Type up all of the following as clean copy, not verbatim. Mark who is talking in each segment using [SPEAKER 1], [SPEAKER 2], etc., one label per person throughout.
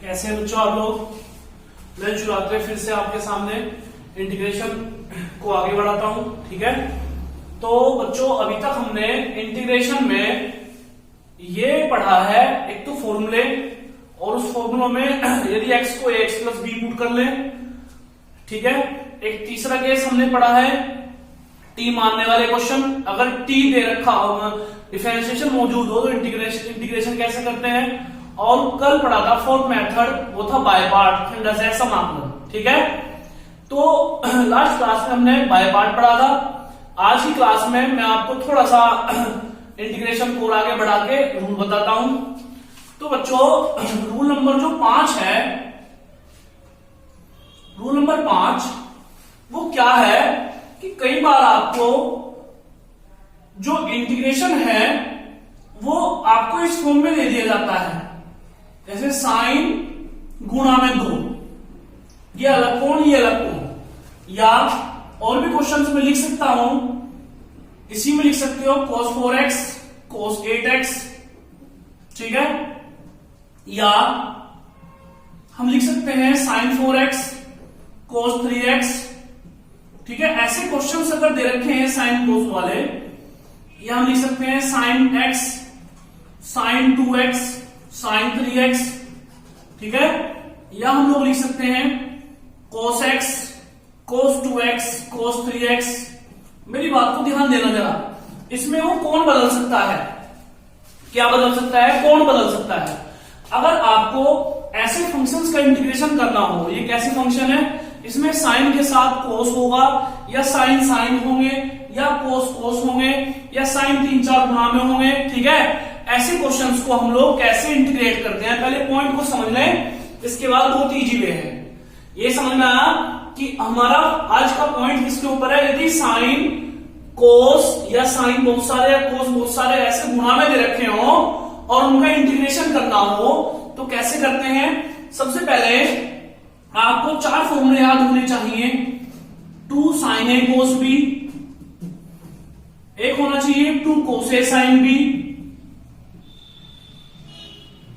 [SPEAKER 1] कैसे हैं बच्चों आप लोग। मैं शुरुआत में फिर से आपके सामने इंटीग्रेशन को आगे बढ़ाता हूं। ठीक है, तो बच्चों अभी तक हमने इंटीग्रेशन में ये पढ़ा है, एक तो फॉर्मूले, और उस फॉर्मूलों में यदि x को ax प्लस बी पुट कर लें, ठीक है। एक तीसरा केस हमने पढ़ा है t मानने वाले क्वेश्चन, अगर t दे रखा हो, डिफरेंशिएशन मौजूद हो तो इंटीग्रेशन कैसे करते हैं। और कल पढ़ा था फोर्थ मेथड, वो था बाय पार्ट, खंड से समाकलन। ठीक है, तो लास्ट क्लास में हमने बाय पार्ट पढ़ा था। आज की क्लास में मैं आपको थोड़ा सा इंटीग्रेशन को आगे बढ़ा के रूल बताता हूं। तो बच्चों रूल नंबर जो 5 है, रूल नंबर 5 वो क्या है कि कई बार आपको जो इंटीग्रेशन है वो आपको इस फॉर्म में दे दिया जाता है, जैसे साइन गुणा में 2, ये अलग कोण ये अलग कोण, या और भी क्वेश्चंस में लिख सकता हूं, इसी में लिख सकते हो cos 4x cos 8x, ठीक है, या हम लिख सकते हैं sin 4x cos 3x, ठीक है। ऐसे क्वेश्चंस अगर दे रखे हैं साइन cos वाले, या हम लिख सकते हैं sin x sin 2x sin 3x, ठीक है, या हम लोग लिख सकते हैं cos x cos 2x cos 3x। मेरी बात को ध्यान देना जरा, इसमें वो कौन बदल सकता है, क्या बदल सकता है, कौन बदल सकता है। अगर आपको ऐसे फंक्शंस का इंटीग्रेशन करना हो, ये कैसे फंक्शन है, इसमें साइन के साथ cos होगा, या साइन साइन होंगे, या cos cos होंगे, या साइन 3-4 गुणा में होंगे, ठीक है। ऐसे क्वेश्चंस को हम लोग कैसे इंटीग्रेट करते हैं, पहले पॉइंट को समझ लें, इसके बाद बहुत इजी वे है। ये समझ में आया कि हमारा आज का पॉइंट किसके ऊपर है। यदि साइन कोस या साइन बहुत सारे या कोस बहुत सारे ऐसे गुणा में दे रखे हो और उनका इंटीग्रेशन करना हो तो कैसे करते हैं। सबसे पहले आपको 4 फॉर्मूले याद होने चाहिए। 2 sin a cos b, एक होना चाहिए 2 cos a sin b,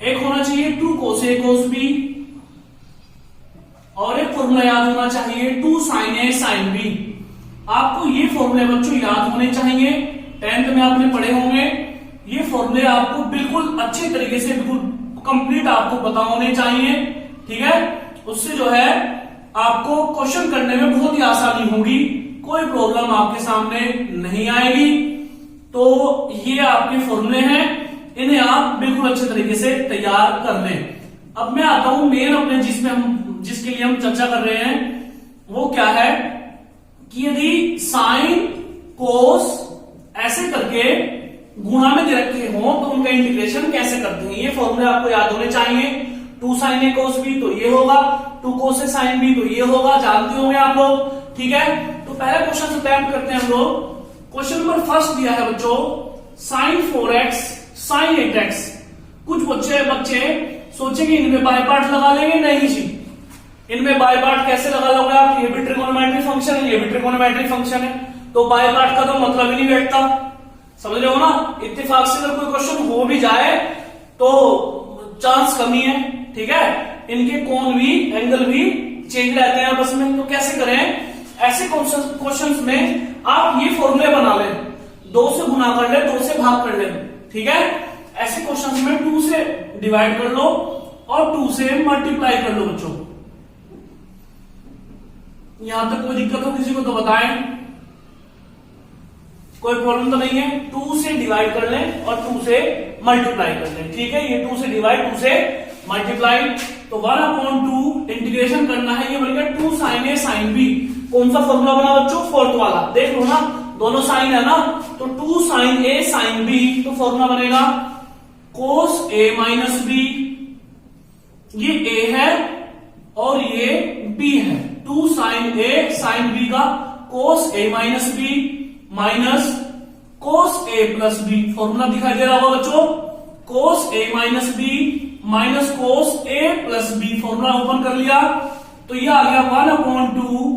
[SPEAKER 1] एक होना चाहिए 2 cos a cos b, और एक फॉर्मूला याद होना चाहिए 2 sin a sin b। आपको ये फॉर्मूले बच्चों याद होने चाहिए, 10th में आपने पढ़े होंगे। ये फॉर्मूले आपको बिल्कुल अच्छे तरीके से, बिल्कुल कंप्लीट आपको पता होने चाहिए, ठीक है। उससे जो है आपको क्वेश्चन करने में बहुत ही आसानी होगी, कोई प्रॉब्लम आपके सामने नहीं आएगी। तो ये आपके फॉर्मूले हैं, इन्हें आप बिल्कुल अच्छे तरीके से तैयार कर लें। अब मैं आता हूं मेन अपने जिसके लिए हम चर्चा कर रहे हैं, वो क्या है कि यदि साइन कोस ऐसे करके गुणा में दे रखे हो तो उनका इंटीग्रेशन कैसे करते हैं। ये फॉर्मूले आपको याद होने चाहिए। 2 sin a cos b तो ये होगा, 2 cos a sin b तो ये होगा, जानते होंगे आप लोग, ठीक है। तो पहला क्वेश्चन अटेम्प्ट करते हैं हम लोग। क्वेश्चन नंबर फर्स्ट दिया है बच्चों sin 4x sin 8x। कुछ बच्चे सोचेंगे इनमें बाय पार्ट लगा लेंगे, नहीं जी, इनमें बाय पार्ट कैसे लगा लोगे आप, ये भी ट्रिगोनोमेट्री फंक्शन है, ये भी ट्रिगोनोमेट्री फंक्शन है, तो बाय पार्ट का तो मतलब ही नहीं बैठता, समझ रहे हो ना। इत्तेफाक से अगर कोई क्वेश्चन हो भी जाए तो चांस कमी है, ठीक है, इनके कोण भी एंगल भी चेंज रहते हैं आपस में। तो कैसे करें, ऐसे क्वेश्चंस में आप ये फॉर्मूले बना लें, 2 से गुणा कर ले, 2 से भाग कर ले, ठीक है। ऐसे क्वेश्चंस में 2 से डिवाइड कर लो और 2 से मल्टीप्लाई कर लो बच्चों। यहां तक कोई दिक्कत हो किसी को तो बताएं, कोई प्रॉब्लम तो नहीं है। 2 से डिवाइड कर लें और 2 से मल्टीप्लाई कर लें, ठीक है। ये 2 से डिवाइड 2 से मल्टीप्लाई, तो 1/2 इंटीग्रेशन करना है, ये बन गया 2 sin a sin b। कौन सा फॉर्मूला बना बच्चों, फोर्थ वाला, देख लो ना, दोनों साइन है ना, तो 2 sin a sin b, तो फॉर्मूला बनेगा cos a minus b, ये a है और ये b है, 2 sin a sin b का cos a minus b minus cos a plus b। Formula दिखाई दे रहा होगा बच्चों, cos a minus b minus cos a plus b। Formula open कर लिया तो ये आ गया 1/2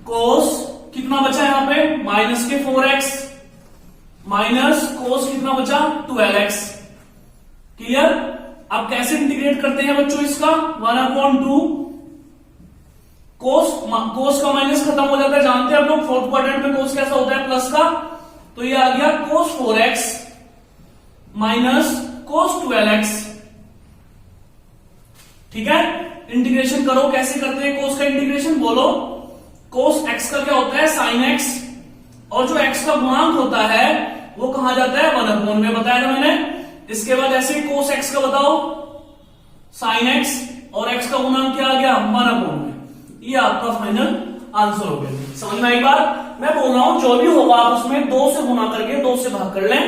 [SPEAKER 1] cos, कितना बचा यहां पे, माइनस के 4x माइनस cos कितना बचा 12x, क्लियर। अब कैसे इंटीग्रेट करते हैं बच्चों इसका, 1/2 कोस का माइनस खत्म हो जाता है, जानते हैं आप लोग फोर्थ क्वाड्रेंट में कोस कैसा होता है प्लस का, तो ये आ गया कोस 4x माइनस कोस 12x। ठीक है, इंटीग्रेशन करो, कैसे करते हैं कोस का इंटीग्रेशन बोलो। कोस x का क्या होता है साइन x, और जो x का गुणांक होता है वो कहा जाता है 1/, में बताया था मैंने। इसके बाद ऐसे ही कोस x का बताओ साइन x, और x का गुणांक क्या आ गया 1/, ये आपका फाइनल आंसर हो गया। समझ में आई बात, मैं बोल रहा हूं जो भी होगा आप उसमें 2 से गुना करके 2 से भाग कर लें,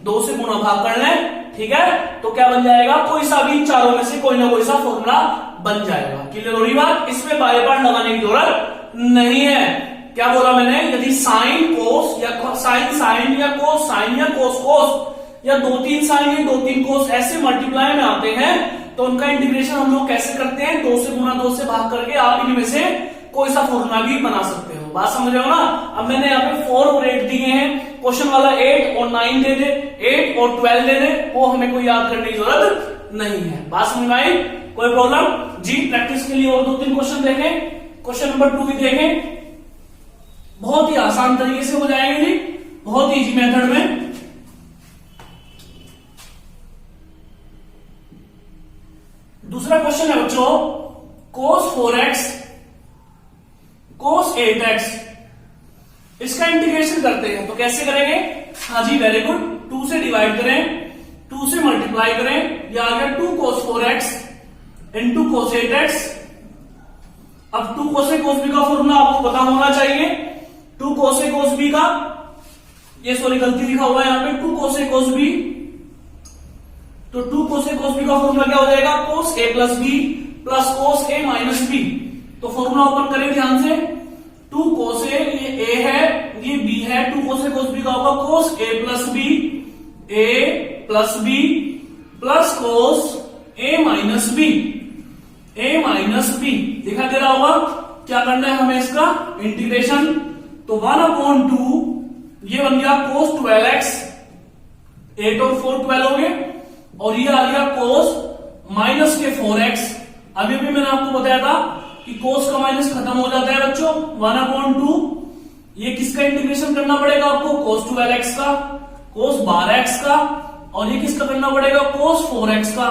[SPEAKER 1] 2 से गुना भाग कर लें, ठीक है, तो क्या बन जाएगा, कोई सा भी चारों में से कोई ना कोई सा फॉर्मूला बन जाएगा। क्लियर हो रही बात, इसमें बाय पार्ट लगाने की जरूरत नहीं है। क्या बोला मैंने, यदि साइन कोस या साइन साइन या कोस साइन या कोस कोस या 2-3 साइन या 2-3 कोस ऐसे मल्टीप्लाई में आते हैं, तो उनका इंटीग्रेशन हम लोग कैसे करते हैं, 2 से गुना 2 से भाग करके आप इनमें से कोई सा फॉर्मूला भी बना सकते हो। बात समझ रहे हो ना। अब मैंने यहाँ पे 4 और 8 दिए हैं, क्वेश्चन वाला 8 और 9 दे दे, 8 और 12 दे दे, वो हमें कोई याद करने की जरूरत नहीं है। बात समझ में आई, कोई प्रॉब्लम जी। प्रैक्टिस के लिए और 2-3 क्वेश्चन देखें, क्वेश्चन नंबर 2 भी देखें, बहुत ही आसान तरीके से हो जाएंगे जी, बहुत ही इजी मेथड में। दूसरा क्वेश्चन है बच्चों, cos 4x cos 8x, इसका इंटीग्रेशन करते हैं, तो कैसे करेंगे, हाँ जी वेरी गुड, 2 से डिवाइड करें, 2 से मल्टीप्लाई करें, यह आ गया 2 cos 4x into cos 8x। अब 2 cos a cos b का फॉर्मूला आपको पता होना चाहिए, 2 cos a cos b का, ये सॉरी गलती लिखा हुआ है यहाँ पे, 2 cos a cos b, तो 2 cos a cos b का फॉर्मूला क्या हो जाएगा, cos a plus b plus cos a minus b। तो फॉर्मूला ओपन करें ध्यान से, 2 cos a, ये a है ये b है, 2 cos a cos b का होगा cos a plus b, a plus b plus cos a minus b, a minus b दिखा दे रहा होगा। क्या करना है हमें इसका इंटीग्रेशन, तो 1/2 ये बन गया cos 12x, 8 और 4 12 हो गए, और ये आ गया cos माइनस के 4x। अभी भी मैंने आपको बताया था कि cos का माइनस खत्म हो जाता है बच्चों, 1/2 ये किसका इंटीग्रेशन करना पड़ेगा आपको, cos 12x का, cos 12x का, और ये किसका करना पड़ेगा cos 4x का।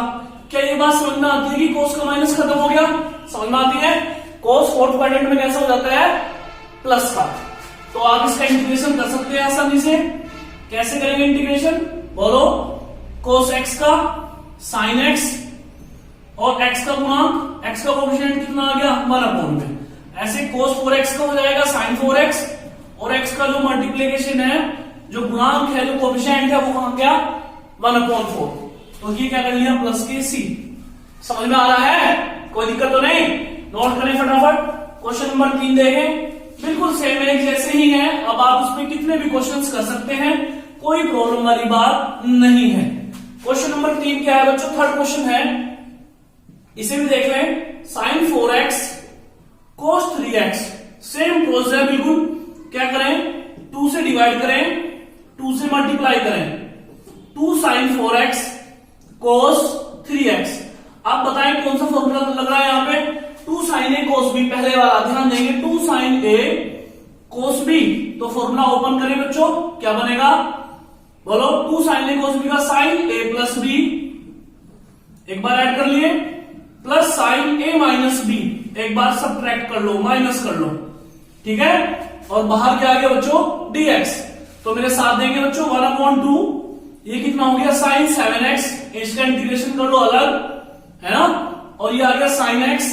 [SPEAKER 1] क्या ये बात समझ में आती है कि cos का माइनस खत्म हो गया, समझ में आती है। cos फोर्थ क्वाड्रेंट में कैसा हो जाता है प्लस का, तो आप इसका इंटीग्रेशन कर सकते हैं आसानी से। कैसे करेंगे इंटीग्रेशन बोलो, cos x का sin x और x का गुणांक, x का कोएफिशिएंट कितना आ गया 1/, में ऐसे cos 4x का हो जाएगा sin 4x, और x का जो मल्टीप्लीकेशन है, जो गुणांक है, जो कोएफिशिएंट है, वो कहां गया 1/4। तो ये क्या कर लिया प्लस के c। समझ में आ रहा है, कोई दिक्कत तो नहीं, नोट करें फटाफट। क्वेश्चन नंबर 3 देखें, बिल्कुल सेम एक जैसे ही है, अब आप उसमें कितने भी क्वेश्चंस कर सकते हैं, कोई प्रॉब्लम वाली बात नहीं है। क्वेश्चन नंबर 3 क्या है बच्चों, थर्ड क्वेश्चन है, इसे भी देख लें, sin 4x cos 3x, same process है बिल्कुल। क्या करें, 2 से डिवाइड करें, 2 से मल्टीप्लाई करें, 2 sin 4x cos 3x। आप बताएं कौन सा फॉर्मूला लग रहा है यहाँ पे, 2 sin a cos b, पहले वाला ध्यान देंगे, 2 sin a cos b। तो फॉर्मूला ओपन करें बच्चों, क्या बनेगा बोलो, 2 sin a cos b का sin a प्लस b, एक बार ऐड कर लिए, plus sin a minus b, एक बार सबट्रैक्ट कर लो, माइनस कर लो, ठीक है, और बाहर क्या आ गया बच्चों dx। तो मेरे साथ देंगे बच्चों 1/2, ये कितना हो गया sin 7x, इसका इंटीग्रेशन कर लो अलग, है ना, और ये आ गया sin x,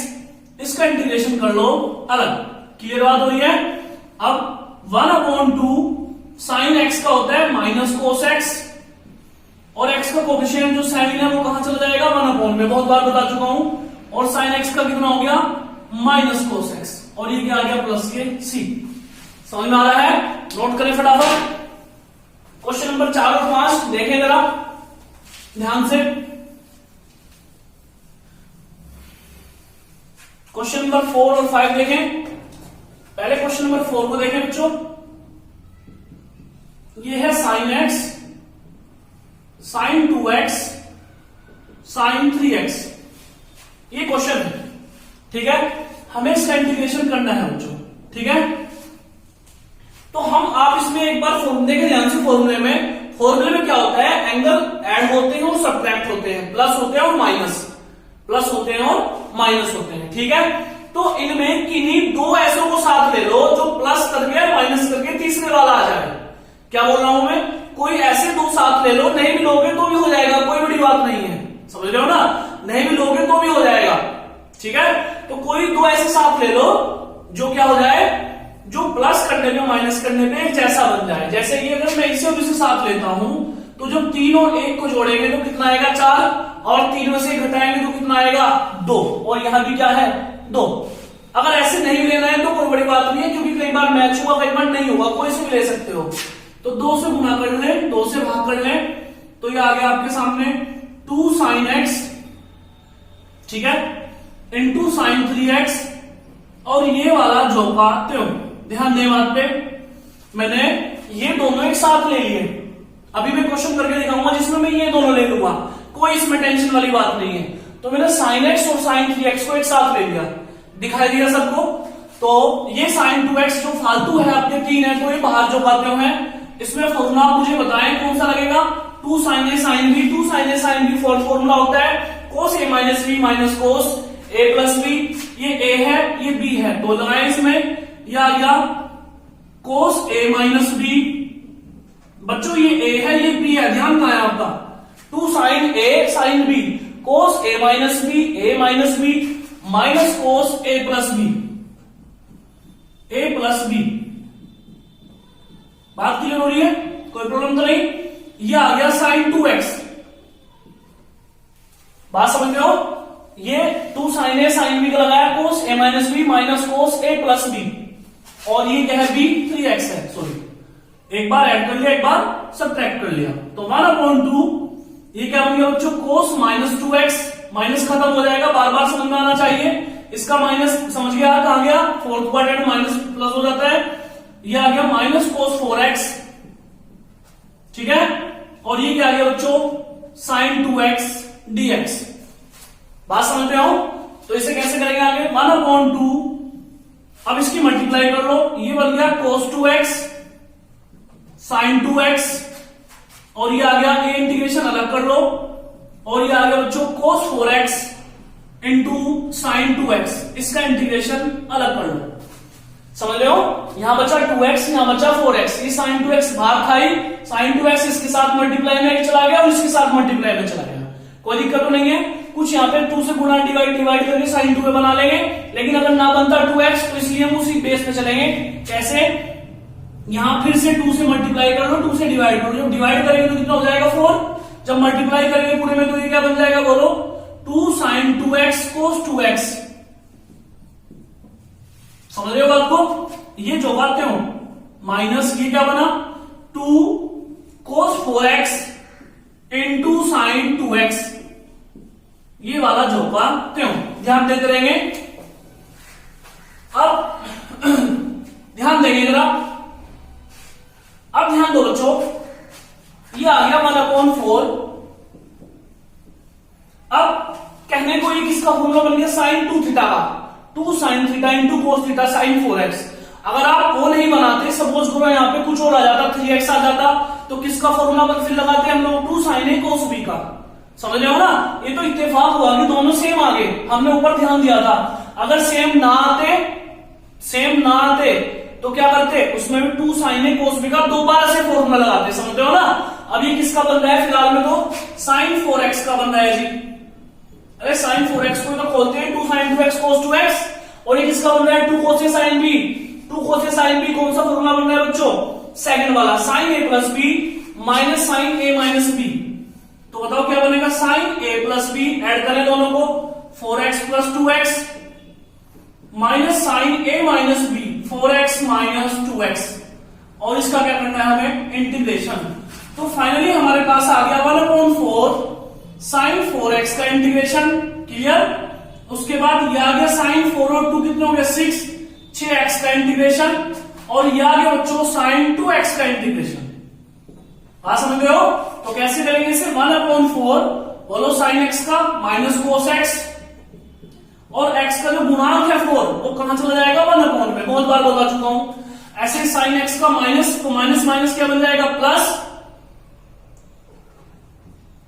[SPEAKER 1] इसका इंटीग्रेशन कर लो अलग। क्लियर बात हो रही है। अब 1/2 sin x का होता है माइनस cos x, और x का कोएफिशिएंट जो 7 है वो कहां चला जाएगा 1/, में बहुत बार बता चुका हूं, और sin x का कितना हो गया माइनस cos x, और ये क्या आ गया प्लस के c। समझ में आ रहा है, नोट करें फटाफट। क्वेश्चन नंबर 4 और 5 देखें जरा ध्यान से। क्वेश्चन नंबर 4 और 5 देखें। पहले क्वेश्चन नंबर 4 को देखें बच्चों, ये है sin x sin 2x sign 3x, ये क्वेश्चन है, ठीक है। हमें इसका इंटीग्रेशन करना है बच्चों, ठीक है। तो हम आप इसमें एक बार देखें ध्यान से, फॉर्मूले में क्या होता है, एंगल ऐड होते हैं और सब्ट्रैक्ट होते हैं, प्लस होते हैं और माइनस, प्लस होते हैं और माइनस होते हैं, ठीक है। तो इनमें किन्हीं दो ऐसों को साथ ले लो जो प्लस करके माइनस करके तीसरे वाला आ जाए। क्या बोल रहा हूं मैं, कोई ऐसे दो साथ ले लो, नहीं भी लोगे तो भी हो जाएगा, कोई बड़ी बात नहीं है, समझ रहे हो ना, नहीं भी लोगे तो भी हो जाएगा, ठीक है। तो कोई दो ऐसे साथ ले लो जो क्या हो जाए, जो प्लस करने पे माइनस करने पे एक जैसा बन जाए। जैसे ये अगर मैं इसे और इसे साथ लेता हूं तो जब 3 और 1 को जोड़ेंगे तो कितना आएगा 4, और 3 में से घटाएंगे तो कितना आएगा 2, और यहां भी क्या है 2। अगर ऐसे नहीं लेना है तो कोई बड़ी बात नहीं है, क्योंकि कई बार मैच हुआ कई बार नहीं हुआ, कोई से भी ले सकते हो। तो 2 से गुना कर लें, 2 से भाग कर लें, तो ये आ गया आपके सामने 2 sin x, ठीक है, इंटू साइन 3x, और ये वाला जो का त्यों। ध्यान दें बात पे, मैंने ये दोनों एक साथ ले लिए, अभी मैं क्वेश्चन करके दिखाऊंगा जिसमें मैं ये दोनों ले लूंगा, कोई इसमें टेंशन वाली बात नहीं है। तो मैंने sin x और sin 3x को एक साथ ले लिया, दिखाई दिया सबको। तो ये sin 2x जो फालतू है आपके 3 है, तो ये बाहर जो बातें हैं, इसमें फॉर्मूला आप मुझे बताएं कौन सा लगेगा, 2 sin a sin b, 2 sin a sin b formula होता है cos a minus b minus cos a plus b। ये a है ये b है, तो लगाए इसमें, यह आ गया cos a minus b। बच्चों ये a है ये b है, ध्यान कहां है आपका, 2 sin a sin b cos a minus b minus cos a plus b। बात क्लियर हो रही है, कोई प्रॉब्लम तो नहीं। ये आ गया sin 2x, बात समझ रहे हो, ये 2 sin a sin b का लगाया cos a minus b minus cos a plus b, और ये क्या है b 3x है, सॉरी, एक बार ऐड कर लिया एक बार सब्ट्रैक्ट कर लिया, तो 1/2 ये क्या बन गया बच्चों, cos minus 2x, माइनस खत्म हो जाएगा, बार बार समझ में आना चाहिए, इसका माइनस समझ गया, कहां गया, फोर्थ क्वाड्रेंट माइनस प्लस हो जाता है, ये आ गया माइनस cos 4x, ठीक है, और ये क्या आ गया बच्चों sin 2x dx। बात समझ रहे हो, तो इसे कैसे करेंगे आगे, 1/2, अब इसकी मल्टीप्लाई कर लो, ये बन गया cos 2x sin 2x, और ये आ गया ये इंटीग्रेशन अलग कर लो, और ये आ गया बच्चों cos 4x into sin 2x, इसका इंटीग्रेशन अलग कर लो, समझ रहे हो, यहां बचा 2x, यहां बचा 4x, ये sin 2x बाहर खाई, sin 2x इसके साथ मल्टीप्लाई में चला गया और इसके साथ मल्टीप्लाई में चला गया, कोई दिक्कत तो नहीं है। कुछ यहाँ पे 2 से गुणा डिवाइड करके sin 2 बना लेंगे, लेकिन अगर ना बनता 2x तो इसलिए हम उसी बेस पे चलेंगे। कैसे, यहां फिर से 2 से मल्टीप्लाई कर लो, 2 से डिवाइड करो, जब डिवाइड करेंगे तो कितना हो जाएगा 4, जब मल्टीप्लाई करेंगे पूरे में तो ये क्या बन जाएगा बोलो, 2 sin 2x cos 2x। समझ रहे हो बात को, ये जो बातें हो माइनस ये क्या बना 2 cos 4x into sin 2x, ये वाला जो बातें हो ध्यान देते रहेंगे। अब ध्यान देंगे जरा, अब ध्यान दो बच्चों, ये आ गया 1/4। अब कहने को ये किसका फॉर्मूला बन गया, sin 2 थीटा का, 2 sin theta into cos theta sin 4x। अगर आप वो नहीं बनाते, सपोज करो यहाँ पे कुछ और आ जाता, 3x आ जाता, तो किसका फॉर्मूला फिर लगाते हम लोग, 2 sin a cos b का, समझ रहे हो ना। ये तो इत्तेफाक हुआ कि दोनों सेम आ गए, हमने ऊपर ध्यान दिया था, अगर सेम ना आते तो क्या करते, उसमें भी 2 sin a cos b का दोबारा से फॉर्मूला लगाते, समझ रहे हो ना। अब ये किसका बन रहा है फिलहाल में, तो sin 4x का बन रहा है जी, अरे sin 4x को तो खोलते हैं, 2 sin 2x cos 2x, और ये किसका बन रहा है 2 cos a sin b, 2 cos a sin b कौन सा फॉर्मूला बन रहा है बच्चों, सेकंड वाला, sin a plus b minus sin a minus b। तो बताओ क्या बनेगा, sin a plus b, add करें दोनों को, 4x plus 2x minus sin a minus b 4x minus 2x, और इसका क्या करना है हमें, इंटीग्रेशन। तो फाइनली हमारे पास आ गया 1/4 sin 4x का इंटीग्रेशन, क्लियर। उसके बाद ये आ गया sin 4 और 2 कितना हो गया 6x का इंटीग्रेशन, और ये आ गया बच्चों sin 2x का इंटीग्रेशन। बात समझ रहे हो, तो कैसे करेंगे इसे, 1/4 बोलो साइन एक्स का माइनस कोस एक्स, और एक्स का जो गुणांक है 4 वो कहां चला जाएगा 1 में, बहुत बार बता चुका हूं। ऐसे साइन एक्स का माइनस, तो माइनस माइनस क्या बन जाएगा प्लस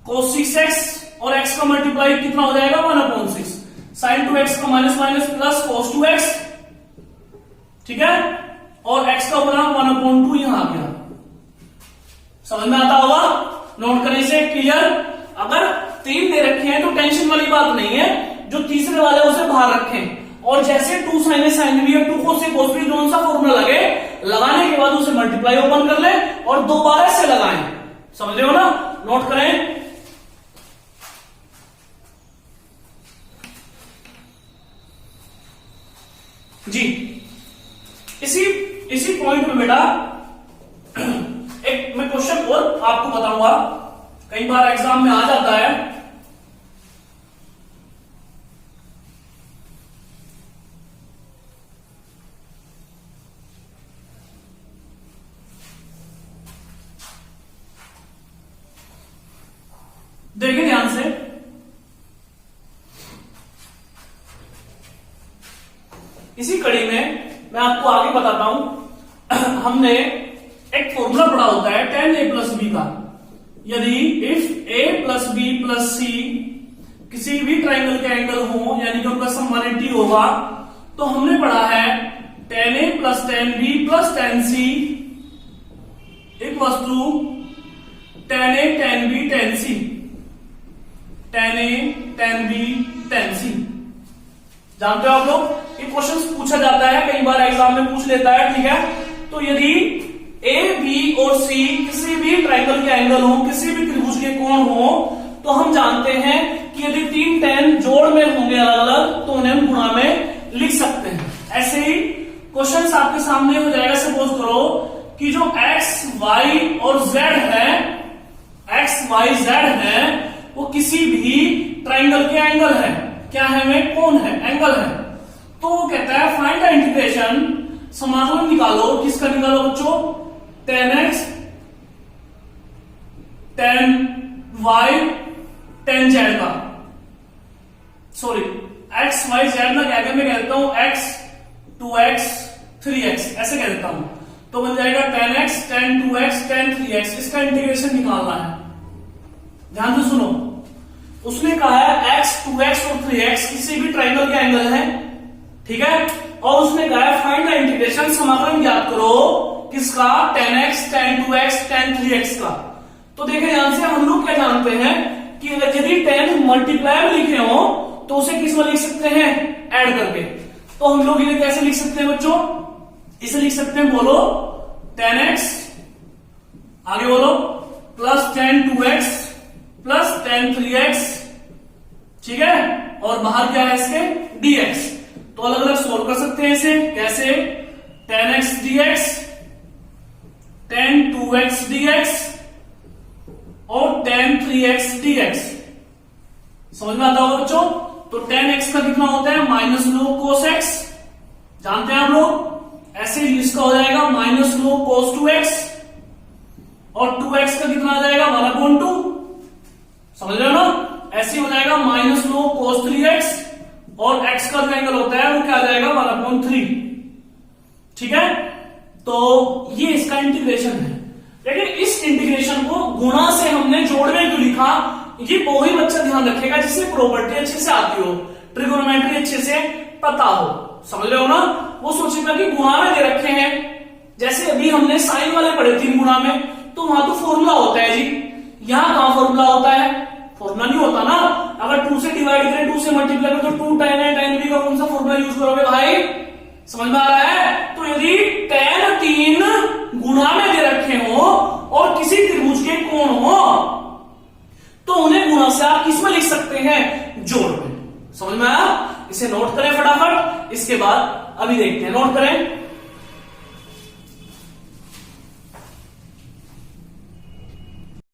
[SPEAKER 1] कोस 6x, और x का मल्टीप्लाई कितना हो जाएगा 1/6, साइन 2x का minus minus plus cos 2x, ठीक है, और x का गुणांक 1/2 यहां आ गया। समझ में आता होगा, नोट करने से क्लियर। अगर 3 दे रखे हैं तो टेंशन वाली बात नहीं है, जो तीसरे वाले उसे बाहर रखें, और जैसे 2 sin A sin B और 2 cos A cos B जो सा फॉर्मूला लगे, लगाने के बाद उसे मल्टीप्लाई ओपन कर ले और दोबारा से लगाएं। समझ रहे हो ना, नोट करें। जी इसी पॉइंट में बेटा एक मैं क्वेश्चन और आपको बताऊंगा, कई बार एग्जाम में आ जाता है। देखिए ध्यान से, इसी कड़ी में मैं आपको आगे बताता हूं। हमने एक फॉर्मूला पढ़ा होता है tan A प्लस बी का। यदि if A plus B plus C किसी भी ट्राइंगल के एंगल हो, यानी कि उनका सम 180 होगा, तो हमने पढ़ा है tan A plus tan B plus tan C equals to tan A tan B tan C, tan A tan B tan C। जानते हो आप लोग, ये क्वेश्चन पूछा जाता है, कई बार एग्जाम में पूछ लेता है, ठीक है। तो यदि ए बी और सी किसी भी ट्राइंगल के एंगल हो, किसी भी त्रिभुज के कोण हो, तो हम जानते हैं कि यदि 3 tan जोड़ में होंगे अलग अलग, तो उन्हें हम गुणा में लिख सकते हैं। ऐसे ही क्वेश्चन आपके सामने हो जाएगा। सपोज करो कि जो एक्स वाई और जेड है, एक्स वाई जेड है, वो किसी भी ट्राइंगल के एंगल है। क्या है वे, कोण है, एंगल है। तो वो कहता है फाइंड द इंटीग्रेशन, समाकलन निकालो। किसका निकालो बच्चों, tan x tan y tan z का, सॉरी x y z ना क्या मैं कहता हूं x 2x 3x ऐसे कह देता हूं, तो बन जाएगा tan x tan 2x tan 3x। इसका इंटीग्रेशन निकालना है। ध्यान से सुनो, उसने कहा है x 2x और 3x किसी भी ट्राइंगल के एंगल है, ठीक है, और उसने कहा है फाइंड द इंटीग्रेशन, समाकलन ज्ञात करो किसका, tan x tan 2x tan 3x का। तो देखें ध्यान से, हम लोग क्या जानते हैं कि यदि tan मल्टीप्लाई में लिखे हो तो उसे किस में लिख सकते हैं, ऐड करके। तो हम लोग इन्हें कैसे लिख सकते हैं बच्चों, इसे लिख सकते हैं, बोलो tan x, आगे बोलो plus tan 2x plus tan 3x, ठीक है, और बाहर क्या है इसके dx। तो अलग अलग सोल्व कर सकते हैं इसे, कैसे, tan x dx tan 2x dx और tan 3x dx। समझ में आता होगा बच्चों। तो tan x का कितना होता है, माइनस लो cos x, जानते हैं आप लोग। ऐसे ही इसका हो जाएगा माइनस लो cos 2x, और 2x का कितना आ जाएगा 1/2, समझ रहे हो ना। ऐसे हो जाएगा माइनस लो cos 3x, और x का जो एंगल होता है वो क्या आ जाएगा 1/3, ठीक है। तो ये इसका इंटीग्रेशन है। लेकिन इस इंटीग्रेशन को गुणा से हमने जोड़ने क्यों लिखा, ये वो ही बच्चा ध्यान रखेगा जिसे प्रॉपर्टी अच्छे से आती हो, ट्रिगोनोमेट्री अच्छे से पता हो, समझ रहे हो ना। वो सोचेगा कि गुणा में दे रखे हैं, जैसे अभी हमने साइन वाले पढ़े 3 गुणा में, तो वहां तो फॉर्मूला होता है जी, यहां कहां फॉर्मूला होता है, फॉर्मूला नहीं होता ना। अगर 2 से डिवाइड करें, 2 से मल्टीप्लाई करें, तो 2 tan A tan B का कौन सा फॉर्मूला यूज करोगे भाई, समझ में आ रहा है। तो यदि tan 3 गुणा में दे रखे हो और किसी त्रिभुज के कोण हो, तो उन्हें गुणा से आप किस में लिख सकते हैं, जोड़ में। समझ में आया, इसे नोट करें फटाफट, इसके बाद अभी देखते हैं, नोट करें।